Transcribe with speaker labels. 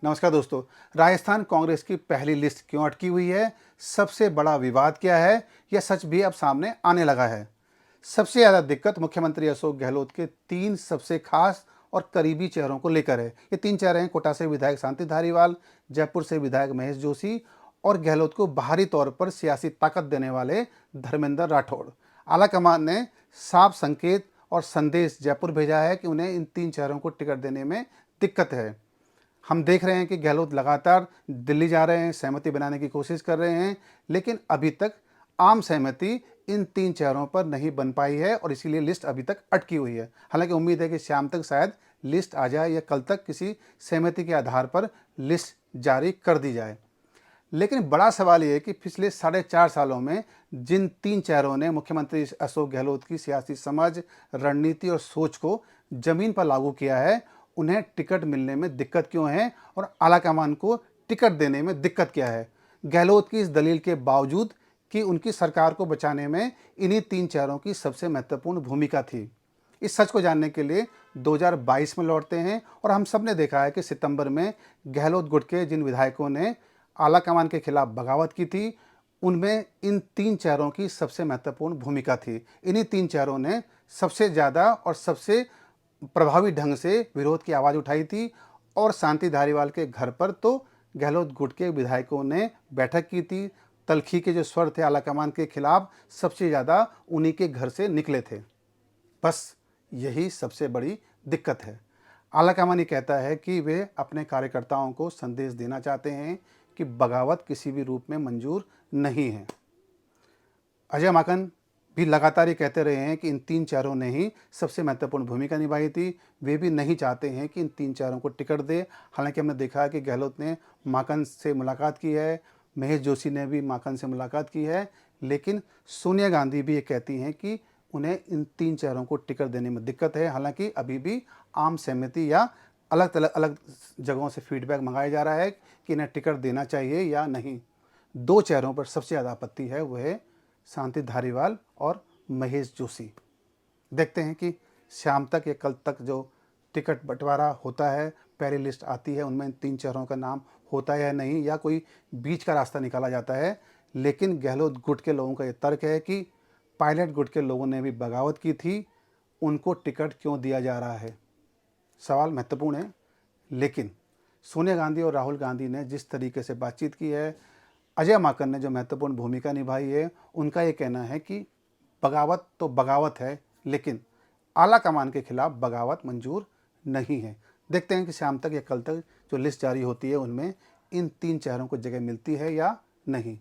Speaker 1: नमस्कार दोस्तों। राजस्थान कांग्रेस की पहली लिस्ट क्यों अटकी हुई है? सबसे बड़ा विवाद क्या है? यह सच भी अब सामने आने लगा है। सबसे ज़्यादा दिक्कत मुख्यमंत्री अशोक गहलोत के तीन सबसे खास और करीबी चेहरों को लेकर है। ये तीन चेहरे हैं: कोटा से विधायक शांति धारीवाल, जयपुर से विधायक महेश जोशी और गहलोत को बाहरी तौर पर सियासी ताकत देने वाले धर्मेंद्र राठौड़। आलाकमान ने साफ संकेत और संदेश जयपुर भेजा है कि उन्हें इन तीन चेहरों को टिकट देने में दिक्कत है। हम देख रहे हैं कि गहलोत लगातार दिल्ली जा रहे हैं, सहमति बनाने की कोशिश कर रहे हैं, लेकिन अभी तक आम सहमति इन तीन चेहरों पर नहीं बन पाई है और इसीलिए लिस्ट अभी तक अटकी हुई है। हालांकि उम्मीद है कि शाम तक शायद लिस्ट आ जाए या कल तक किसी सहमति के आधार पर लिस्ट जारी कर दी जाए। लेकिन बड़ा सवाल ये है कि पिछले 4.5 सालों में जिन तीन चेहरों ने मुख्यमंत्री अशोक गहलोत की सियासी समझ, रणनीति और सोच को जमीन पर लागू किया है, उन्हें टिकट मिलने में दिक्कत क्यों है और आलाकमान को टिकट देने में दिक्कत क्या है? गहलोत की इस दलील के बावजूद कि उनकी सरकार को बचाने में इन्हीं तीन चेहरों की सबसे महत्वपूर्ण भूमिका थी। इस सच को जानने के लिए 2022 में लौटते हैं और हम सब ने देखा है कि सितंबर में गहलोत गुट के जिन विधायकों ने आलाकमान के खिलाफ बगावत की थी, उनमें इन तीन चेहरों की सबसे महत्वपूर्ण भूमिका थी। इन्हीं तीन चेहरों ने सबसे ज़्यादा और सबसे प्रभावी ढंग से विरोध की आवाज़ उठाई थी और शांति धारीवाल के घर पर तो गहलोत गुट के विधायकों ने बैठक की थी। तल्खी के जो स्वर थे आलाकमान के खिलाफ, सबसे ज़्यादा उन्हीं के घर से निकले थे। बस यही सबसे बड़ी दिक्कत है। आलाकमान ये कहता है कि वे अपने कार्यकर्ताओं को संदेश देना चाहते हैं कि बगावत किसी भी रूप में मंजूर नहीं है। अजय माकन भी लगातार ये कहते रहे हैं कि इन तीन चेहरों ने ही सबसे महत्वपूर्ण भूमिका निभाई थी। वे भी नहीं चाहते हैं कि इन तीन चेहरों को टिकट दे। हालांकि हमने देखा है कि गहलोत ने माकन से मुलाकात की है, महेश जोशी ने भी माकन से मुलाकात की है, लेकिन सोनिया गांधी भी ये कहती हैं कि उन्हें इन तीन चेहरों को टिकट देने में दिक्कत है। हालांकि अभी भी आम सहमति या अलग अलग जगहों से फीडबैक मंगाया जा रहा है कि इन्हें टिकट देना चाहिए या नहीं। दो चेहरों पर सबसे ज़्यादा आपत्ति है, वह है शांति धारीवाल और महेश जोशी। देखते हैं कि शाम तक या कल तक जो टिकट बंटवारा होता है, पहली लिस्ट आती है, उनमें इन तीन चेहरों का नाम होता है या नहीं, या कोई बीच का रास्ता निकाला जाता है। लेकिन गहलोत गुट के लोगों का ये तर्क है कि पायलट गुट के लोगों ने भी बगावत की थी, उनको टिकट क्यों दिया जा रहा है? सवाल महत्वपूर्ण है। लेकिन सोनिया गांधी और राहुल गांधी ने जिस तरीके से बातचीत की है, अजय माकन ने जो महत्वपूर्ण भूमिका निभाई है, उनका ये कहना है कि बगावत तो बगावत है, लेकिन आलाकमान के खिलाफ बगावत मंजूर नहीं है। देखते हैं कि शाम तक या कल तक जो लिस्ट जारी होती है, उनमें इन तीन चेहरों को जगह मिलती है या नहीं।